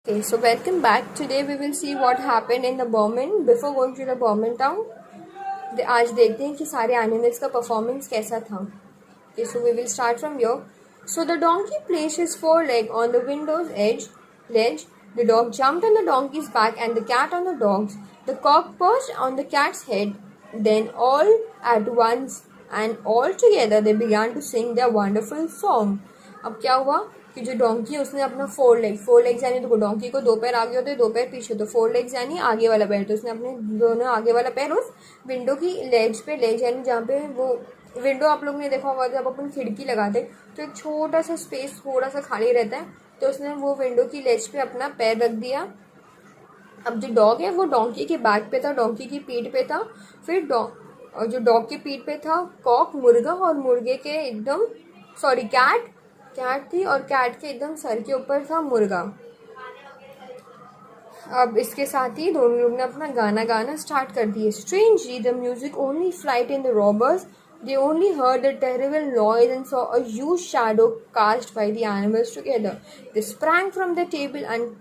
Okay, so welcome back. Today we will see what happened in the Birmingham. Before going to the Birmingham town, आज देखते हैं कि सारे animals का performance कैसा था. Okay, so we will start from here. So the donkey placed his foreleg on the window's ledge. The dog jumped on the donkey's back and the cat on the dog's. The cock perched on the cat's head. Then all at once and all together they began to sing their wonderful song. अब क्या हुआ कि जो donkey है उसने अपना four legs यानी तो डोंकी को दो पैर आगे होते हैं दो पैर पीछे, तो फोर लेग्स यानी आगे वाला पैर, तो उसने अपने दोनों आगे वाला पैर उस विंडो की लेज यानी जहाँ पे वो विंडो आप लोग ने देखा होगा जब अपन खिड़की लगाते तो एक छोटा सा स्पेस थोड़ा सा खाली रहता है, तो उसने वो विंडो की लेज पे अपना पैर रख दिया. अब जो डॉग है वो डोंकी के बैक पे था, डोंकी की पीठ पे था. फिर और जो डॉग की पीठ पे था कॉक मुर्गा, और मुर्गे के एकदम कैट थी और कैट के एकदम सर के ऊपर था मुर्गा. अब इसके साथ ही दोनों लोग ने अपना गाना स्टार्ट कर दिए. Strangely, the music only frightened the robbers. They only heard the terrible noise and saw a huge shadow cast by the animals together. They sprang from the table and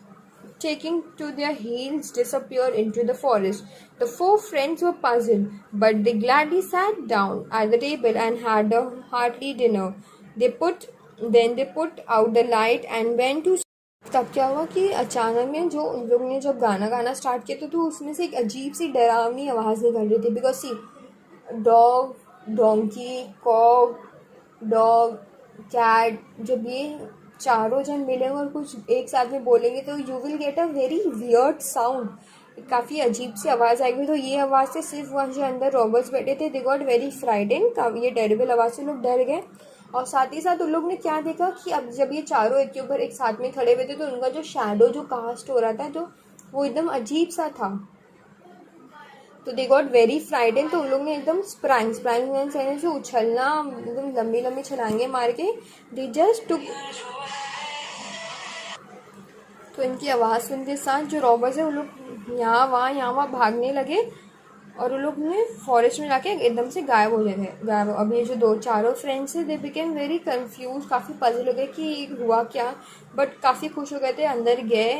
taking to their heels disappeared into the forest. The four friends were puzzled, but they gladly sat down at the table and had a hearty dinner. Then they put out the light and went to. तब क्या हुआ कि अचानक में जो उन लोगों ने जब गाना स्टार्ट किया तो उसमें से एक अजीब सी डरावनी आवाज़ निकल रही थी. Because see dog, donkey, cock, dog, cat, जब ये चारों जन मिलेंगे और कुछ एक साथ में बोलेंगे तो you will get a very weird sound, काफ़ी अजीब सी आवाज़ आएगी. तो ये आवाज़ से सिर्फ वहाँ जो अंदर रॉबर्स बैठे थे दे गॉट वेरी फ्राइटेंड. ये टेरिबल आवाज़ से लोग डर गए. और साथ ही साथ उन लोग ने क्या देखा कि अब जब ये चारों एक के ऊपर एक साथ में खड़े हुए थे तो उनका जो शैडो जो कास्ट हो रहा था तो वो एकदम अजीब सा था. तो दे गॉट वेरी फ्राइडेन. तो उन लोग ने एकदम स्प्रैंग से उछलना, एकदम लंबी छलांगे मार के दे जस्ट टुक. तो इनकी आवाज़ सुनने के साथ जो रॉबर्स है वो लोग यहाँ वहाँ भागने लगे और उन लोग ने फॉरेस्ट में जाके एकदम से गायब हो गए. अब ये जो चारों फ्रेंड्स थे दे बिकेम वेरी कंफ्यूज, काफ़ी पजल हो गए कि हुआ क्या, बट काफ़ी खुश हो गए थे. अंदर गए,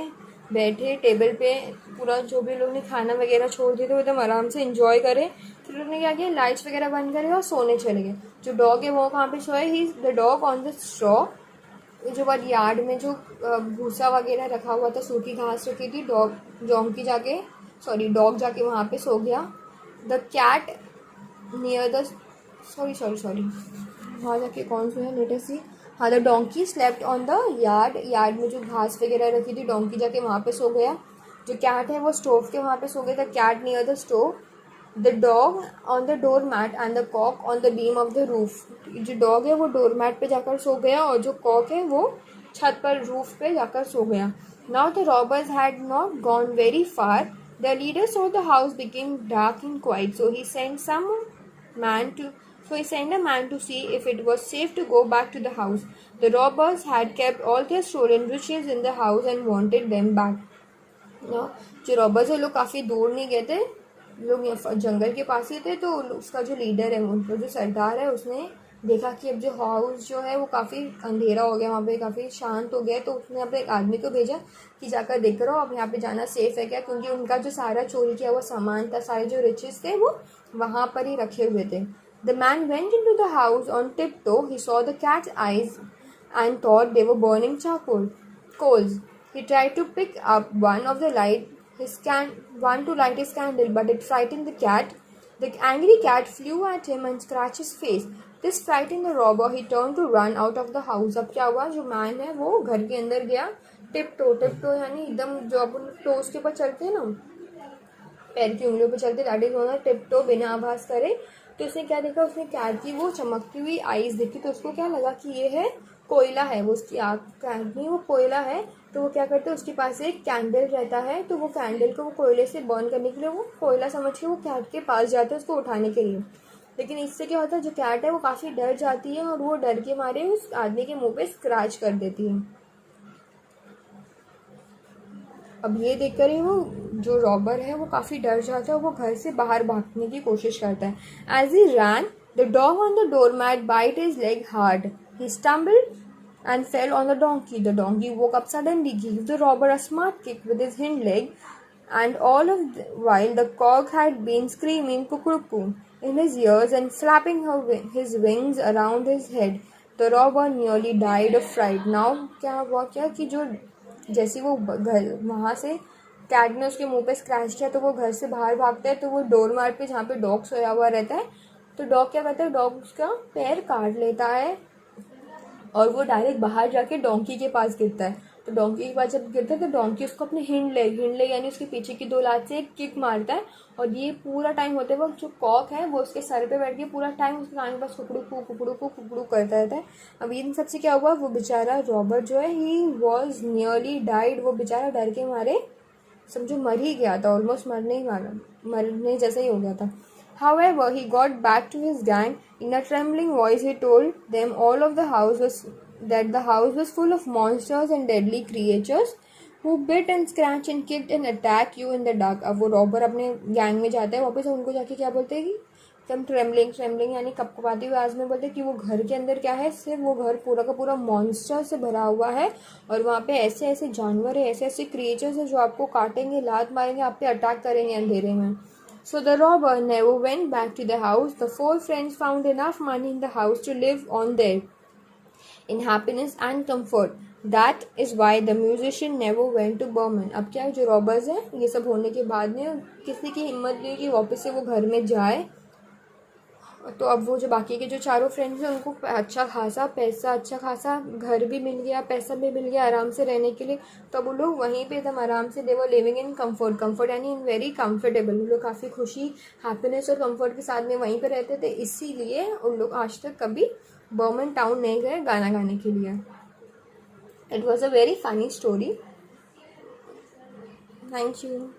बैठे टेबल पे, पूरा जो भी लोग ने खाना वगैरह छोड़ दिए थे वो एकदम आराम से इंजॉय करे. फिर लोग ने क्या किया, लाइट्स वगैरह बंद करे और सोने चले गए. जो डॉग है वो कहाँ पे सोए, he the dog on the straw. जो बार यार्ड में जो भूसा वगैरह रखा हुआ था, सूखी घास रखी थी, डॉग जाके वहाँ पे सो गया. The cat near the sorry वहाँ जाके कौन सा है लेटेस्ट सी, हाँ, the donkey slept on the yard में जो घास वगैरह रखी थी डोंकी जाके वहाँ पे सो गया. जो कैट है वो स्टोव के वहाँ पे सो गया. The cat near the stove. The dog on the door mat and the cock on the beam of the roof. जो डॉग है वो डोर मैट पे जाकर सो गया और जो कॉक है वो छत पर रूफ पे जाकर सो गया. Now the robbers had not gone very far. The leader saw the house became dark and quiet, so he sent a man to see if it was safe to go back to the house. The robbers had kept all their stolen riches in the house and wanted them back. Now, जो robbers है लोग काफ़ी दूर नहीं गए थे, लोग जंगल के पास ही थे. तो उसका जो लीडर है, उनका जो सरदार है, उसने देखा कि अब जो हाउस जो है वो काफ़ी अंधेरा हो गया, वहाँ पे काफ़ी शांत हो गया. तो उसने अपने एक आदमी को भेजा कि जाकर देख करो अब यहाँ पे जाना सेफ है क्या, क्योंकि उनका जो सारा चोरी किया हुआ सामान था, सारे जो रिचेस थे वो वहाँ पर ही रखे हुए थे. The man went into the house on tiptoe. He saw the cat's eyes and thought they were burning coals. He tried to pick up one to light his candle, but it frightened the cat. The angry cat flew at him and scratched his face. This frightened the robber. He turned to run out of the house. अब क्या हुआ, जो man है वो घर के अंदर गया. टिपटो यानी एकदम जो अपन टोस के ऊपर चलते हैं ना, पैर की उंगलियों पर चलते, दैट इज होना टिपटो, बिना आवाज़ करे. तो उसने क्या देखा, उसने कैट की वो चमकती हुई आईज देखी. तो उसको क्या लगा कि ये है कोयला है, वो उसकी आँख कैट नहीं, वो कोयला है. तो वो क्या करते हैं, उसके पास एक कैंडल रहता है, तो वो कैंडल को वो कोयले से बर्न करने के लिए वो कोयला समझ के वो कैट के पास जाते हैं उसको उठाने के लिए. लेकिन इससे क्या होता है, जो कैट है वो काफ़ी डर जाती है और वो डर के मारे उस आदमी के मुंह पे स्क्रैच कर देती है. अब ये देखकर ही वो जो रॉबर है वो काफ़ी डर जाता है, वो घर से बाहर भागने की कोशिश करता है. As he ran the dog on the door mat bite his leg hard. He stumbled and fell on the donkey. The donkey woke up suddenly, gave the robber a smart kick with his hind leg, and all of the while the cock had been screaming "Kukuruku" in his ears and flapping his wings around his head. The robber nearly died of fright. Now क्या हुआ क्या कि जो जैसे वो घर वहाँ से कैट ने उसके मुंह पे स्क्रैच किया तो वो घर से बाहर भागता है, तो वो डोर मार्ट पे जहाँ पे डॉग सोया हुआ रहता है, तो डॉग क्या करता है, डॉग उसका पैर काट लेता है और वो डायरेक्ट बाहर जाके डोंकी के पास गिरता है। तो डोंकी के पास जब गिरता है तो डोंकी उसको अपने हिंड लेग यानी उसके पीछे की 2 लात से एक किक मारता है, और ये पूरा टाइम होते वक्त जो कॉक है वो उसके सर पे बैठ के पूरा टाइम उसके कान के पास कुकड़ू करता रहता है। अब इन सबसे क्या हुआ, वो बेचारा रॉबर्ट जो है ही वॉज नियरली डाइड, वो बेचारा डर के मारे समझो मर ही गया था, ऑलमोस्ट मरने जैसा ही हो गया था। However, he got back to his gang. In a trembling voice, he told them that the house was full of monsters and deadly creatures who bit and scratched and kicked and attacked you in the dark. अब वो robber अपने gang में जाता है वापस, उनको जाके क्या बोलते हैं कि एकदम ट्रेमलिंग यानी कपकपाती हुई आवाज़ में बोलते हैं कि वो घर के अंदर क्या है, सिर्फ वो घर पूरा का पूरा मॉन्स्टर से भरा हुआ है, और वहाँ पे ऐसे ऐसे जानवर है, ऐसे ऐसे क्रिएचर्स है जो आपको काटेंगे, लात मारेंगे, आप पे अटैक करेंगे अंधेरे में। So the robber never went back to the house. The 4 friends found enough money in the house to live on there in happiness and comfort. That is why the musician never went to Berman. अब क्या जो robbers हैं ये सब होने के बाद में किसी की हिम्मत नहीं कि वापस से वो घर में जाए, तो अब वो जो बाकी के जो चारों फ्रेंड्स हैं उनको अच्छा खासा पैसा, अच्छा खासा घर भी मिल गया, पैसा भी मिल गया आराम से रहने के लिए, तो अब वो लोग वहीं पे एकदम आराम से दे वर लिविंग इन कंफर्ट यानी इन वेरी कंफर्टेबल, वो लोग काफ़ी खुशी, हैप्पीनेस और कंफर्ट के साथ में वहीं पे रहते थे। इसीलिए उन लोग आज तक कभी बर्मन टाउन नहीं गए गाना गाने के लिए। It was a very funny story. Thank you.